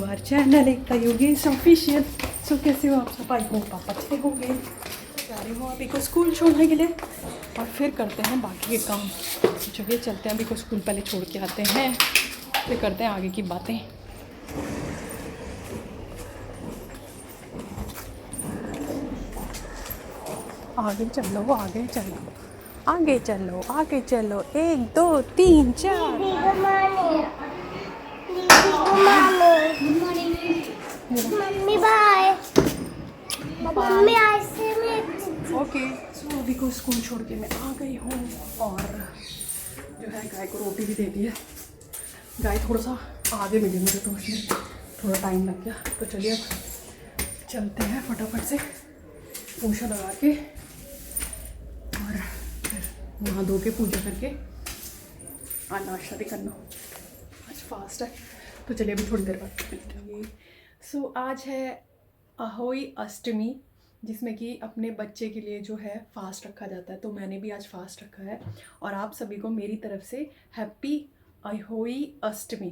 Our channel Ekta Yogesh official. So कैसे हो आप सब? आई होप आप अच्छे होंगे। जा रही हूँ अभी को स्कूल छोड़ने के लिए और फिर करते हैं बाकी के काम। चलिए चलते हैं, अभी को स्कूल पहले छोड़ के आते हैं, फिर करते हैं आगे की बातें। आगे चलो, आगे चलो, आगे चलो, आगे चलो। 1 2 3 4। Mummy bye. मम्मी ऐसे में ओके। सो अभी को स्कूल छोड़ के मैं आ गई हूँ और जो है गाय को रोटी भी दे दी है। गाय थोड़ा सा आगे मिली मुझे तो उसमें थोड़ा टाइम लग गया। तो चलिए अब चलते हैं फटाफट से, पोछा लगा के और फिर नहा धो के पूजा करके आज नाश्ता भी करना। आज फास्ट है तो चलिए अभी थोड़ी देर बाद मिलते हैं। सो आज है अहोई अष्टमी, जिसमें कि अपने बच्चे के लिए जो है फास्ट रखा जाता है। तो मैंने भी आज फास्ट रखा है और आप सभी को मेरी तरफ से हैप्पी अहोई अष्टमी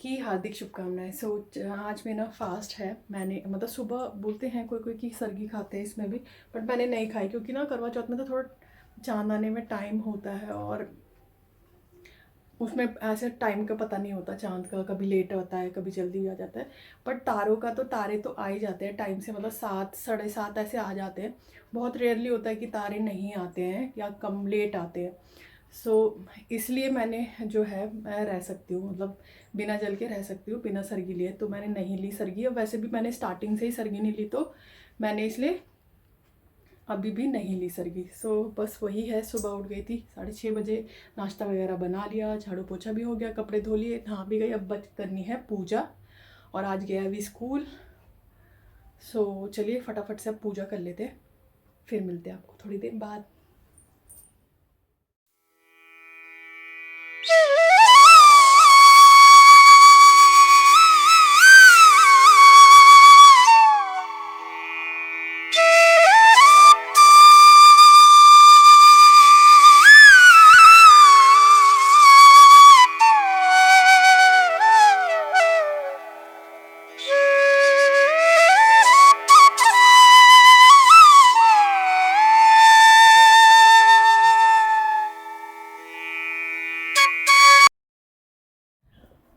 की हार्दिक शुभकामनाएं। सो आज मेरा फास्ट है। मैंने मतलब सुबह बोलते हैं कोई कोई कि सरगी खाते हैं इसमें भी, बट मैंने नहीं खाई क्योंकि ना करवा चौथ में तो थोड़ा चांद आने में टाइम होता है और उसमें ऐसे टाइम का पता नहीं होता चांद का, कभी लेट होता है कभी जल्दी भी आ जाता है। बट तारों का तो तारे तो आ ही जाते हैं टाइम से, मतलब 7 साढ़े 7 ऐसे आ जाते हैं। बहुत रेयरली होता है कि तारे नहीं आते हैं या कम लेट आते हैं। सो इसलिए मैंने जो है मैं रह सकती हूँ, मतलब बिना जल के रह सकती हूँ बिना सरगी लिए। तो मैंने नहीं ली सरगी, और वैसे भी मैंने स्टार्टिंग से ही सरगी नहीं ली, तो मैंने इसलिए अभी भी नहीं ली सरगी। सो बस वही है, सुबह उठ गई थी 6:30 बजे, नाश्ता वगैरह बना लिया, झाड़ू पोछा भी हो गया, कपड़े धो लिए, नहा भी गई। अब बच करनी है पूजा और आज गया अभी स्कूल। सो चलिए फटाफट से अब पूजा कर लेते हैं, फिर मिलते हैं आपको थोड़ी देर बाद।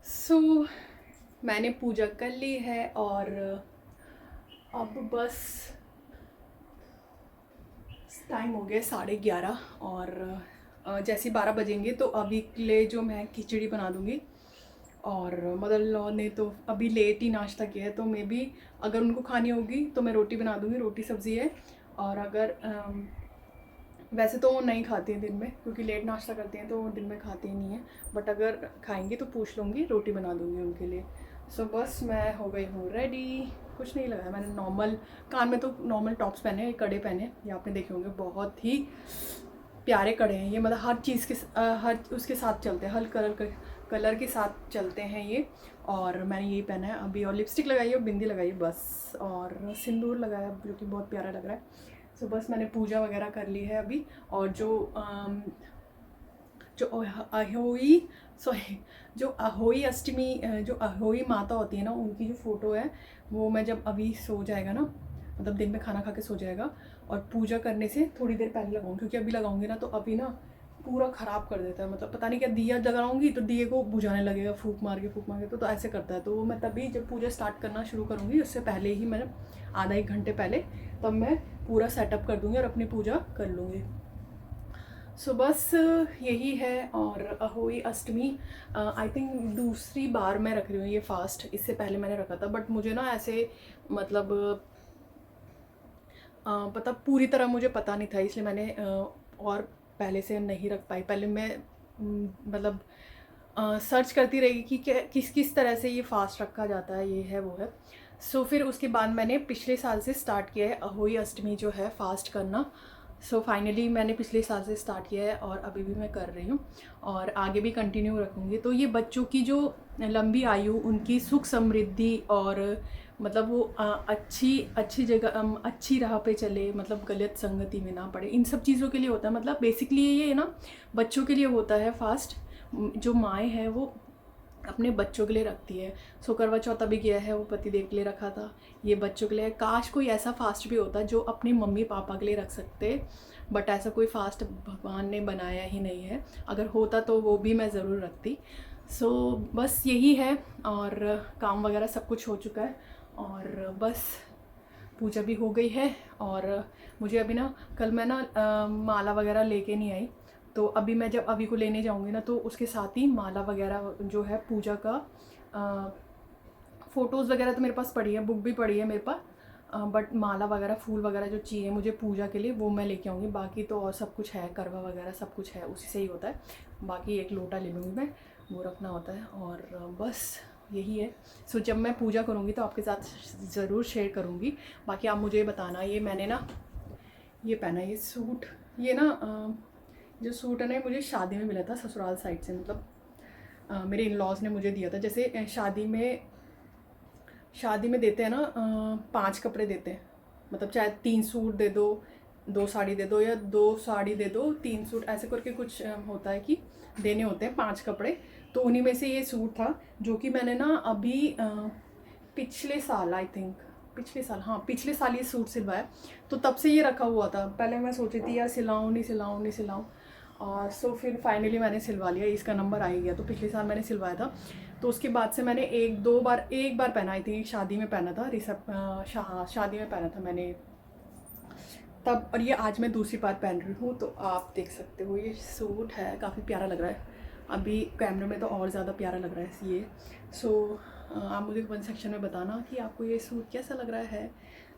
सो मैंने पूजा कर ली है और अब बस टाइम हो गया 11:30 और जैसे 12 बजेंगे तो अभी के लिए जो मैं खिचड़ी बना दूँगी। और मदर लॉ ने तो अभी लेट ही नाश्ता किया है, तो मे बी अगर उनको खानी होगी तो मैं रोटी बना दूँगी, रोटी सब्ज़ी है। और अगर वैसे तो वो नहीं खाती हैं दिन में, क्योंकि लेट नाश्ता करती हैं तो वो दिन में खाती ही नहीं है, बट अगर खाएंगी तो पूछ लूँगी, रोटी बना दूँगी उनके लिए। सो बस मैं हो गई हूँ रेडी। कुछ नहीं लगाया मैंने, नॉर्मल कान में तो नॉर्मल टॉप्स पहने, कड़े पहने, ये आपने देखे होंगे, बहुत ही प्यारे कड़े हैं ये, मतलब हर चीज़ के हर उसके साथ चलते हैं, हर कलर के साथ चलते हैं ये। और मैंने यही पहना है अभी, और लिपस्टिक लगाई है और बिंदी लगाई है बस, और सिंदूर लगाया जो कि बहुत प्यारा लग रहा है। सो बस मैंने पूजा वगैरह कर ली है अभी। और जो अहोई जो अहोई अष्टमी, जो अहोई माता होती है ना, उनकी जो फ़ोटो है वो मैं जब अभी सो जाएगा ना, मतलब दिन में खाना खा के सो जाएगा और पूजा करने से थोड़ी देर पहले लगाऊंगी, क्योंकि अभी लगाऊंगी ना तो अभी ना पूरा ख़राब कर देता है, मतलब पता नहीं क्या, दिया जलाऊंगी तो दिए को बुझाने लगेगा, फूंक मार के तो ऐसे करता है। तो वो मैं तभी जब पूजा स्टार्ट करना शुरू करूँगी उससे पहले ही, मैंने आधा 1 घंटे पहले, तब मैं पूरा सेटअप कर दूँगी और अपनी पूजा कर लूँगी। सो बस यही है। और अहोई अष्टमी आई थिंक दूसरी बार मैं रख रही हूँ ये फास्ट, इससे पहले मैंने रखा था बट मुझे ना ऐसे मतलब पता पूरी तरह मुझे पता नहीं था, इसलिए मैंने और पहले से नहीं रख पाई। पहले मैं मतलब सर्च करती रही कि किस किस तरह से ये फास्ट रखा जाता है, ये है वो है। सो फिर उसके बाद मैंने पिछले साल से स्टार्ट किया है अहोई अष्टमी जो है फास्ट करना। सो फाइनली मैंने पिछले साल से स्टार्ट किया है और अभी भी मैं कर रही हूँ और आगे भी कंटिन्यू रखूँगी। तो ये बच्चों की जो लंबी आयु, उनकी सुख समृद्धि और मतलब वो अच्छी जगह, अच्छी राह पे चले, मतलब गलत संगति में ना पड़े, इन सब चीज़ों के लिए होता है। मतलब बेसिकली ये ना बच्चों के लिए होता है फास्ट। जो माएँ हैं वो अपने बच्चों के लिए रखती है। सो करवा चौथ अभी गया है, वो पतिदेव के लिए रखा था, ये बच्चों के लिए। काश कोई ऐसा फास्ट भी होता जो अपनी मम्मी पापा के लिए रख सकते, बट ऐसा कोई फास्ट भगवान ने बनाया ही नहीं है। अगर होता तो वो भी मैं ज़रूर रखती। सो बस यही है, और काम वगैरह सब कुछ हो चुका है, और बस पूजा भी हो गई है। और मुझे अभी ना, कल मैं ना माला वगैरह लेके नहीं आई, तो अभी मैं जब अभी को लेने जाऊंगी ना, तो उसके साथ ही माला वगैरह जो है पूजा का, फ़ोटोज़ वगैरह तो मेरे पास पड़ी है, बुक भी पड़ी है मेरे पास, बट माला वगैरह फूल वगैरह जो चाहिए मुझे पूजा के लिए वो मैं लेके आऊँगी। बाकी तो और सब कुछ है, करवा वगैरह सब कुछ है, उसी से ही होता है। बाकी एक लोटा ले लूँगी मैं, वो रखना होता है, और बस यही है। सो जब मैं पूजा करूँगी तो आपके साथ ज़रूर शेयर करूँगी। बाकी आप मुझे बताना। ये मैंने ना ये पहना, ये सूट, ये ना जो सूट है ना, मुझे शादी में मिला था ससुराल साइड से, मतलब मेरे इन लॉज ने मुझे दिया था। जैसे शादी में देते हैं ना, 5 कपड़े देते हैं, मतलब चाहे 3 सूट दे दो, 2 साड़ी दे दो, या 2 साड़ी दे दो 3 सूट, ऐसे करके कुछ होता है कि देने होते हैं 5 कपड़े। तो उन्हीं में से ये सूट था, जो कि मैंने ना अभी पिछले साल, आई थिंक पिछले साल, हाँ पिछले साल ये सूट सिलवाया। तो तब से ये रखा हुआ था। पहले मैं सोची थी यार सिलाऊँ नहीं सिलाऊँ, और सो फिर फाइनली मैंने सिलवा लिया, इसका नंबर आ ही गया। तो पिछले साल मैंने सिलवाया था, तो उसके बाद से मैंने एक बार पहना, आई थी शादी में पहना था, शादी में पहना था मैंने तब, और ये आज मैं दूसरी बार पहन रही हूँ। तो आप देख सकते हो ये सूट है, काफ़ी प्यारा लग रहा है। अभी कैमरे में तो और ज़्यादा प्यारा लग रहा है ये। सो आप मुझे कमेंट सेक्शन में बताना कि आपको ये सूट कैसा लग रहा है।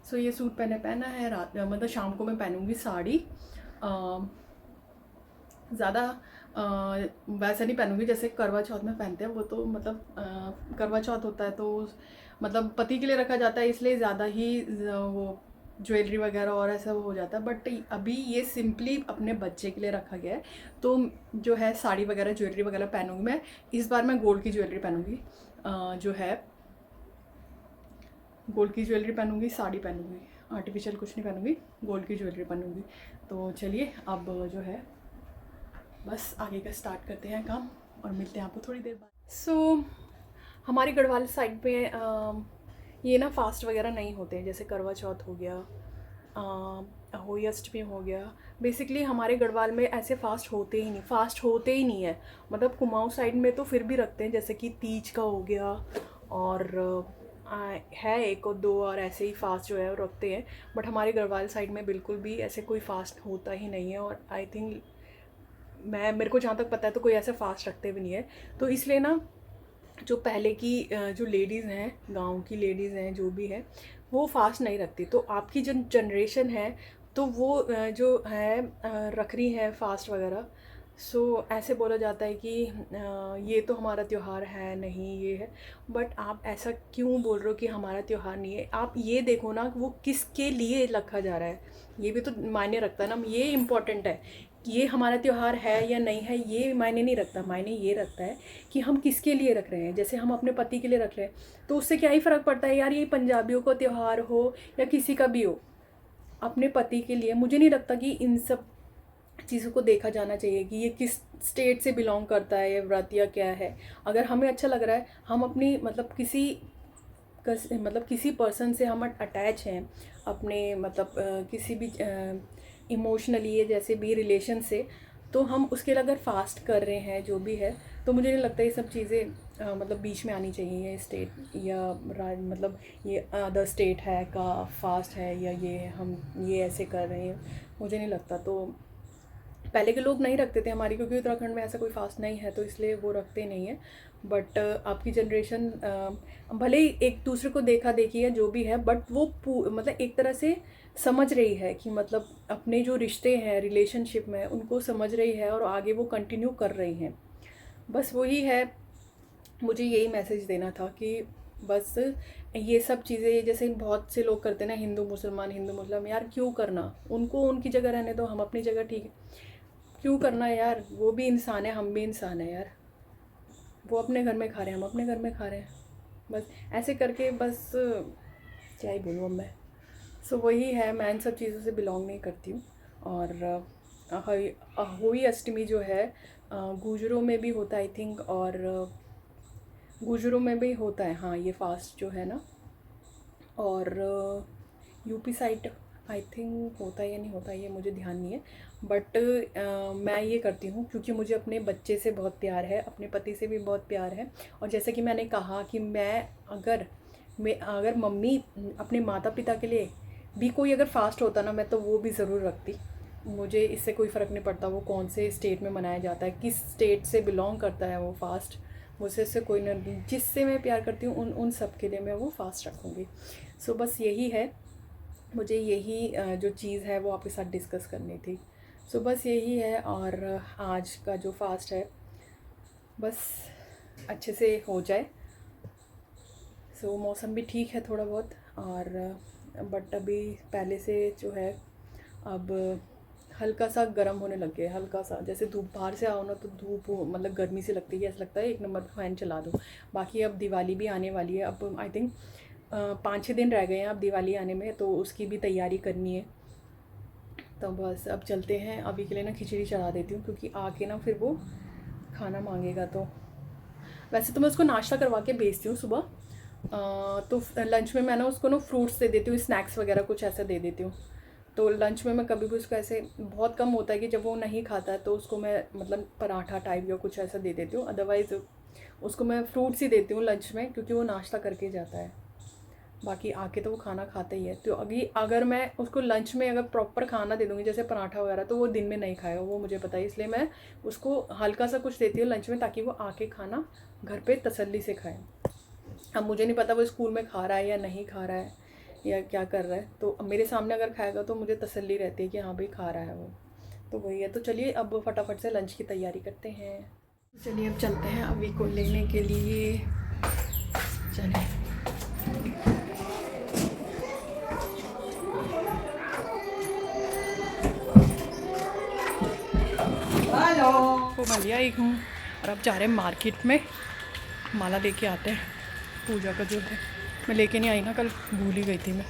सो ये सूट पहना है रात, मतलब शाम को मैं पहनूँगी साड़ी। ज़्यादा वैसा नहीं पहनूँगी जैसे करवा चौथ में पहनते हैं, वो तो मतलब करवा चौथ होता है तो मतलब पति के लिए रखा जाता है, इसलिए ज़्यादा ही वो ज्वेलरी वगैरह और ऐसा वो हो जाता है। बट अभी ये सिंपली अपने बच्चे के लिए रखा गया है। तो जो है साड़ी वगैरह ज्वेलरी वगैरह पहनूँगी मैं। इस बार मैं गोल्ड की ज्वेलरी पहनूँगी, जो है गोल्ड की ज्वेलरी पहनूँगी, साड़ी पहनूँगी, आर्टिफिशियल कुछ नहीं पहनूँगी, गोल्ड की ज्वेलरी पहनूँगी। तो चलिए अब जो है बस आगे का स्टार्ट करते हैं काम, और मिलते हैं आपको थोड़ी देर बाद। सो हमारी गढ़वाल साइड पे ये ना फास्ट वगैरह नहीं होते हैं, जैसे करवा चौथ हो गया, होली अष्टमी हो गया। बेसिकली हमारे गढ़वाल में ऐसे फास्ट होते ही नहीं है। मतलब कुमाऊँ साइड में तो फिर भी रखते हैं, जैसे कि तीज का हो गया, और है एक और 2 और ऐसे ही फास्ट जो है वो रखते हैं। बट हमारे गढ़वाल साइड में बिल्कुल भी ऐसे कोई फास्ट होता ही नहीं है, और आई थिंक मेरे को जहाँ तक पता है तो कोई ऐसा फास्ट रखते भी नहीं है। तो इसलिए ना जो पहले की जो लेडीज़ हैं, गांव की लेडीज़ हैं जो भी है, वो फास्ट नहीं रखती। तो आपकी जो जनरेशन है तो वो जो है रख रही है फास्ट वगैरह। सो ऐसे बोला जाता है कि ये तो हमारा त्यौहार है नहीं, ये है। बट आप ऐसा क्यों बोल रहे हो कि हमारा त्यौहार नहीं है? आप ये देखो ना वो किसके लिए रखा जा रहा है, ये भी तो मायने रखता है ना। ये इम्पॉर्टेंट है कि ये हमारा त्यौहार है या नहीं है, ये मायने नहीं रखता। मायने ये रखता है कि हम किसके लिए रख रहे हैं। जैसे हम अपने पति के लिए रख रहे हैं, तो उससे क्या ही फ़र्क पड़ता है यार, ये पंजाबियों का त्यौहार हो या किसी का भी हो, अपने पति के लिए। मुझे नहीं लगता कि इन सब चीज़ों को देखा जाना चाहिए कि ये किस स्टेट से बिलोंग करता है, ये व्रत या क्या है। अगर हमें अच्छा लग रहा है, हम अपनी मतलब किसी पर्सन से हम अटैच हैं, अपने मतलब किसी भी इमोशनली या जैसे भी रिलेशन से, तो हम उसके लिए अगर फास्ट कर रहे हैं जो भी है, तो मुझे नहीं लगता ये सब चीज़ें मतलब बीच में आनी चाहिए। ये स्टेट या मतलब ये अदर स्टेट है का फास्ट है, या ये हम ये ऐसे कर रहे हैं, मुझे नहीं लगता। तो पहले के लोग नहीं रखते थे हमारी, क्योंकि उत्तराखंड में ऐसा कोई फास्ट नहीं है, तो इसलिए वो रखते नहीं है। बट आपकी जनरेशन भले ही एक दूसरे को देखा देखी है जो भी है, बट वो मतलब एक तरह से समझ रही है कि मतलब अपने जो रिश्ते हैं रिलेशनशिप में उनको समझ रही है, और आगे वो कंटिन्यू कर रही हैं। बस वही है, मुझे यही मैसेज देना था कि बस ये सब चीज़ें जैसे बहुत से लोग करते हैं ना, हिंदू मुसलमान, यार क्यों करना? उनको उनकी जगह रहने दो, हम अपनी जगह ठीक है। क्यों करना यार? वो भी इंसान है, हम भी इंसान है यार। वो अपने घर में खा रहे हैं, हम अपने घर में खा रहे हैं। बस ऐसे करके बस क्या ही बोलूँ अब मैं। सो वही है, मैं इन सब चीज़ों से बिलोंग नहीं करती हूँ। और होली अष्टमी जो है गुजरों में भी होता है आई थिंक, और गुजरों में भी होता है हाँ ये फास्ट जो है ना, और यूपी साइड आई थिंक होता है या नहीं होता है ये मुझे ध्यान नहीं है, बट मैं ये करती हूँ क्योंकि मुझे अपने बच्चे से बहुत प्यार है, अपने पति से भी बहुत प्यार है। और जैसे कि मैंने कहा कि मैं अगर मम्मी अपने माता पिता के लिए भी कोई अगर फास्ट होता ना, मैं तो वो भी ज़रूर रखती। मुझे इससे कोई फ़र्क नहीं पड़ता वो कौन से स्टेट में मनाया जाता है, किस स्टेट से बिलोंग करता है वो फास्ट, मुझसे इससे कोई ना, जिससे मैं प्यार करती हूँ उन सब के लिए मैं वो फास्ट रखूँगी। सो बस यही है, मुझे यही जो चीज़ है वो आपके साथ डिस्कस करनी थी। सो बस यही है, और आज का जो फास्ट है बस अच्छे से हो जाए। सो मौसम भी ठीक है थोड़ा बहुत, और बट अभी पहले से जो है अब हल्का सा गर्म होने लग गया है, हल्का सा, जैसे धूप बाहर से आओ ना तो धूप मतलब गर्मी से लगती है, ऐसा लगता है एक नंबर फ़ैन चला दो। बाकी अब दिवाली भी आने वाली है, अब आई थिंक 5-6 दिन रह गए हैं अब दिवाली आने में, तो उसकी भी तैयारी करनी है। तो बस अब चलते हैं, अभी के लिए ना खिचड़ी चढ़ा देती हूँ क्योंकि आके ना फिर वो खाना मांगेगा। तो वैसे तो मैं उसको नाश्ता करवा के भेजती हूँ सुबह, तो लंच में मैं ना उसको ना फ्रूट्स दे देती हूँ, स्नैक्स वगैरह कुछ ऐसा दे देती हूँ। तो लंच में मैं कभी भी उसको ऐसे, बहुत कम होता है कि जब वो नहीं खाता है तो उसको मैं मतलब पराठा टाइप या कुछ ऐसा दे देती हूँ, अदरवाइज़ उसको मैं फ्रूट्स ही देती हूँ लंच में, क्योंकि वो नाश्ता करके जाता है। बाकी आके तो वो खाना खाता ही है। तो अगर मैं उसको लंच में अगर प्रॉपर खाना दे दूँगी जैसे पराठा वगैरह, तो वो दिन में नहीं खाएगा, वो मुझे पता है, इसलिए मैं उसको हल्का सा कुछ देती हूँ लंच में ताकि वो आके खाना घर पे तसल्ली से खाए। अब मुझे नहीं पता वो स्कूल में खा रहा है या नहीं खा रहा है या क्या कर रहा है, तो मेरे सामने अगर खाएगा तो मुझे तसल्ली रहती है कि हाँ भाई खा रहा है वो। तो वही है। तो चलिए अब फटाफट से लंच की तैयारी करते हैं। चलिए अब चलते हैं अभी को लेने के लिए। चलिए हेलो, वो मैं लिया एक हूँ, और अब जा रहे हैं मार्केट में, माला लेके आते हैं पूजा का जो है। मैं लेके नहीं आई ना, कल भूल ही गई थी मैं,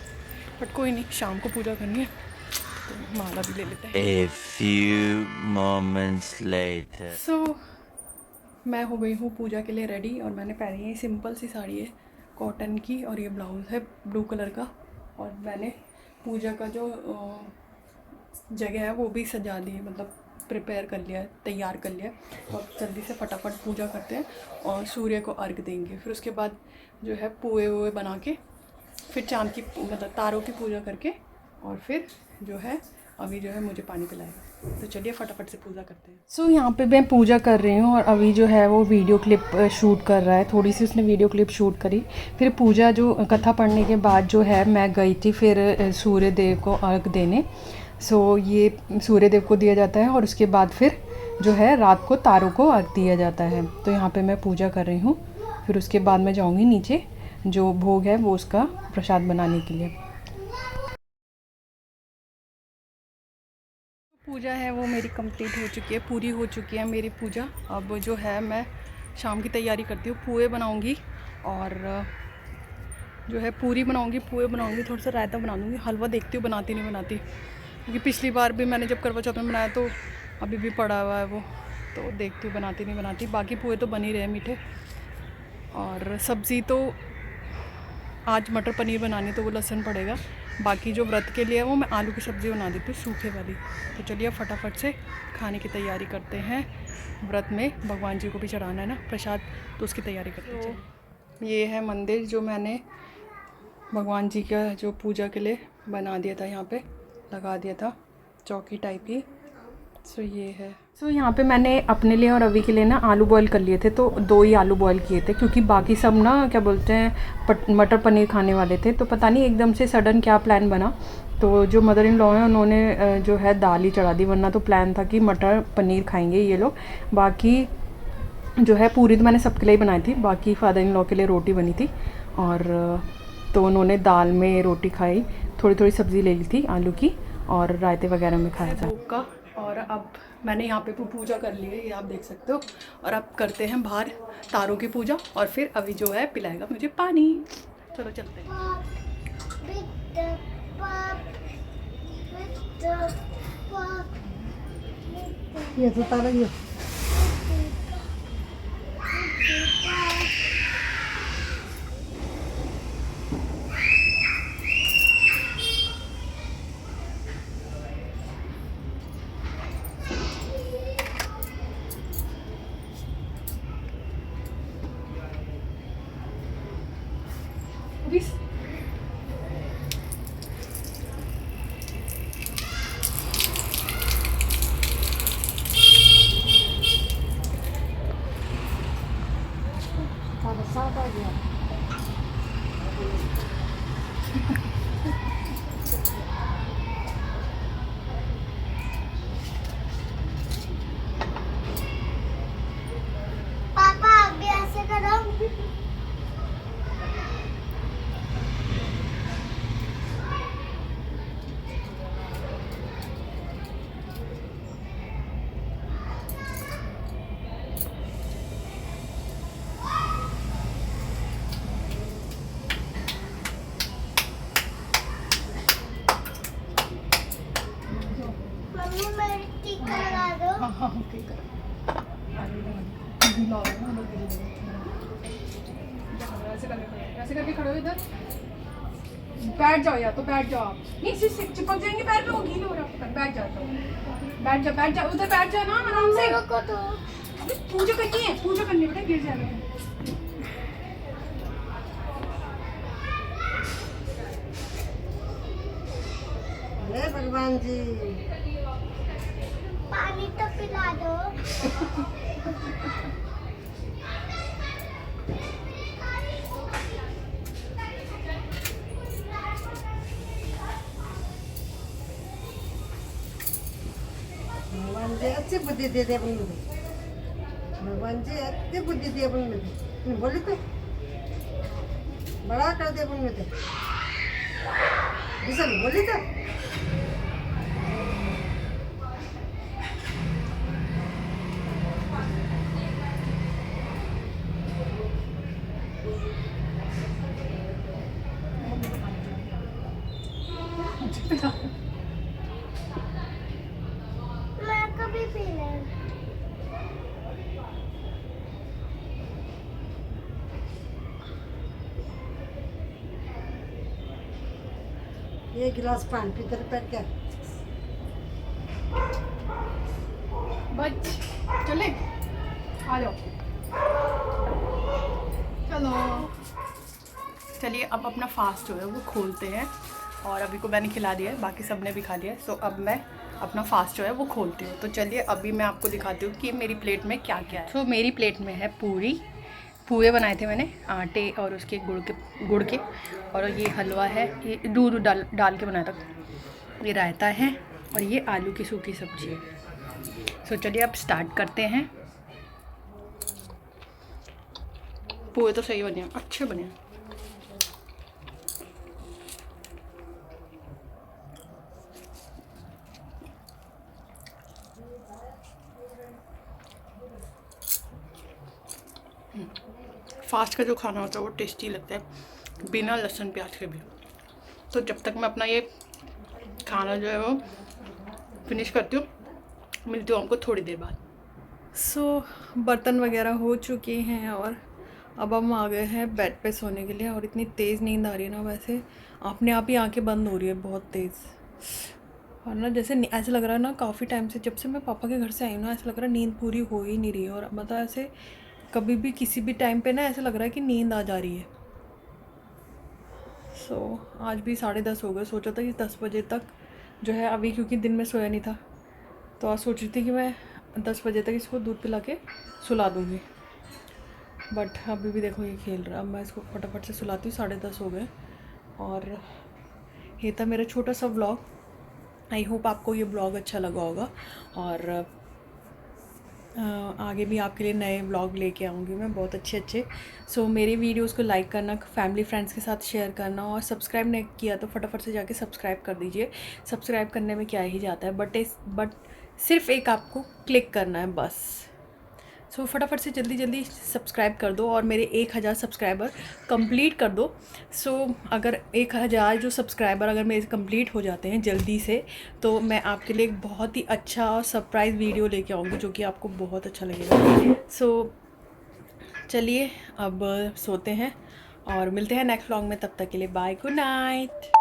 बट कोई नहीं, शाम को पूजा करनी है तो माला भी ले लेते हैं। A few moments later. सो मैं हो गई हूँ पूजा के लिए रेडी, और मैंने पहनी है सिंपल सी साड़ी है कॉटन की, और ये ब्लाउज़ है ब्लू कलर का, और मैंने पूजा का जो जगह है वो भी सजा दी है, मतलब प्रिपेयर कर लिया है, तैयार कर लिया है। और जल्दी से फटाफट पूजा करते हैं और सूर्य को अर्घ देंगे। फिर उसके बाद जो है पुए वुए बना के, फिर चांद की मतलब तारों की पूजा करके, और फिर जो है अभी जो है मुझे पानी पिलाएगा। तो चलिए फटाफट से पूजा करते हैं। सो यहाँ पे मैं पूजा कर रही हूँ, और अभी जो है वो वीडियो क्लिप शूट कर रहा है, थोड़ी सी उसने वीडियो क्लिप शूट करी। फिर पूजा जो कथा पढ़ने के बाद जो है मैं गई थी फिर सूर्य देव को अर्घ देने। सो ये सूर्य देव को दिया जाता है, और उसके बाद फिर जो है रात को तारों को अर्घ दिया जाता है। तो यहाँ पे मैं पूजा कर रही हूँ, फिर उसके बाद मैं जाऊँगी नीचे जो भोग है वो उसका प्रसाद बनाने के लिए। पूजा है वो मेरी कंप्लीट हो चुकी है, पूरी हो चुकी है मेरी पूजा। अब जो है मैं शाम की तैयारी करती हूँ, पुए बनाऊँगी, और जो है पूरी बनाऊँगी, पुए बनाऊँगी, थोड़ा सा रायता बना दूँगी, हलवा देखती हूँ बनाती नहीं बनाती, क्योंकि पिछली बार भी मैंने जब करवा चौथ में बनाया तो अभी भी पड़ा हुआ है वो, तो देखती हूँ बनाती नहीं बनाती। बाकी पुए तो बन ही रहे मीठे, और सब्ज़ी तो आज मटर पनीर बनानी तो वो लहसुन पड़ेगा। बाकी जो व्रत के लिए है वो मैं आलू की सब्ज़ी बना देती हूँ सूखे वाली। तो चलिए फटाफट से खाने की तैयारी करते हैं, व्रत में भगवान जी को भी चढ़ाना है ना प्रसाद, तो उसकी तैयारी करते हैं। तो ये है मंदिर जो मैंने भगवान जी का जो पूजा के लिए बना दिया था, यहाँ पे लगा दिया था चौकी टाइप की। सो ये है। सो यहाँ पे मैंने अपने लिए और रवि के लिए ना आलू बॉईल कर लिए थे, तो 2 ही आलू बॉईल किए थे, क्योंकि बाकी सब ना क्या बोलते हैं मटर पनीर खाने वाले थे। तो पता नहीं एकदम से सडन क्या प्लान बना, तो जो मदर इन लॉ हैं उन्होंने जो है दाल ही चढ़ा दी, वरना तो प्लान था कि मटर पनीर खाएंगे ये लोग। बाकी जो है पूरी तो मैंने सबके लिए ही बनाई थी, बाकी फादर इन लॉ के लिए रोटी बनी थी, और तो उन्होंने दाल में रोटी खाई, थोड़ी थोड़ी सब्ज़ी ले ली थी आलू की, और रायते वगैरह में खाया था का। और अब मैंने यहाँ पे पूजा कर ली है, ये आप देख सकते हो। और अब करते हैं बाहर तारों की पूजा, और फिर अभी जो है पिलाएगा मुझे पानी। चलो चलते हैं। ये तो तारा ये आ गया। पापा अभी ऐसे करो। मम्मी मेरी टीका लगा दो। हाँ हाँ ओके कर। ऐसे करके खड़े हो इधर। बैठ जाओ या तो बैठ जाओ आप। नहीं सिर्फ चिपक जाएंगे पैर पे, वो गीले हो रहा है। बैठ जाओ, बैठ जाओ उधर, बैठ जाओ ना आराम से। मेरे को तो अबे पूजा करनी है, पूजा करनी है बेटा, गिर जाएगा। हे भगवान जी, पानी तो पिला दो। भगवान जी अच्छी बुद्धि दे दे अपन मुझे। भगवान जी अच्छी बुद्धि दे अपन मुझे। बोले तो बड़ा कर दे अपन मुझे। बोली तो मैं कभी पीना। ये गिलास पानी पी तेरे पैर क्या। बच चले, आ जाओ। चलो चलिए अब अपना फास्ट जो है वो खोलते हैं। और अभी को मैंने खिला दिया है, बाकी सब ने भी खा लिया है। सो अब मैं अपना फास्ट जो है वो खोलती हूँ। तो चलिए अभी मैं आपको दिखाती हूँ कि मेरी प्लेट में क्या क्या है। तो मेरी प्लेट में है पूरी, पूए बनाए थे मैंने आटे और उसके गुड़ के। और ये हलवा है, ये दूध डाल के बनाया था। ये रायता है और ये आलू की सूखी सब्जी है। सो चलिए अब स्टार्ट करते हैं। पूए तो सही बने, अच्छे बने। फास्ट का जो खाना होता है वो टेस्टी लगता है बिना लहसुन प्याज के भी। तो जब तक मैं अपना ये खाना जो है वो फिनिश करती हूँ, मिलती हूँ आपको थोड़ी देर बाद। सो बर्तन वगैरह हो चुके हैं और अब हम आ गए हैं बेड पे सोने के लिए। और इतनी तेज़ नींद आ रही है ना, वैसे अपने आप ही आंखें बंद हो रही है बहुत तेज़। और ना जैसे ऐसा लग रहा है ना, काफ़ी टाइम से जब से मैं पापा के घर से आई हूँ ना, ऐसा लग रहा है नींद पूरी हो ही नहीं रही है। और मतलब ऐसे कभी भी किसी भी टाइम पे ना ऐसा लग रहा है कि नींद आ जा रही है। सो आज भी 10:30 हो गए। सोचा था कि 10 बजे तक जो है, अभी क्योंकि दिन में सोया नहीं था तो आज सोच रही थी कि मैं 10 बजे तक इसको दूध पिला के सुला दूँगी। बट अभी भी देखो ये खेल रहा है। अब मैं इसको फटाफट से सुलाती हूँ, 10:30 हो गए। और ये था मेरा छोटा सा व्लॉग। आई होप आपको ये व्लॉग अच्छा लगा होगा। और आगे भी आपके लिए नए व्लॉग लेके आऊँगी मैं बहुत अच्छे। सो मेरे वीडियोस को लाइक करना, फैमिली फ्रेंड्स के साथ शेयर करना, और सब्सक्राइब नहीं किया तो फटाफट से जाके सब्सक्राइब कर दीजिए। सब्सक्राइब करने में क्या ही जाता है, बट सिर्फ एक आपको क्लिक करना है बस। सो फटाफट से जल्दी सब्सक्राइब कर दो और मेरे 1000 सब्सक्राइबर कंप्लीट कर दो। सो अगर 1000 जो सब्सक्राइबर अगर मेरे कंप्लीट हो जाते हैं जल्दी से, तो मैं आपके लिए एक बहुत ही अच्छा और सरप्राइज़ वीडियो लेके आऊँगी जो कि आपको बहुत अच्छा लगेगा। सो चलिए अब सोते हैं और मिलते हैं नेक्स्ट व्लॉग में। तब तक के लिए बाय, गुड नाइट।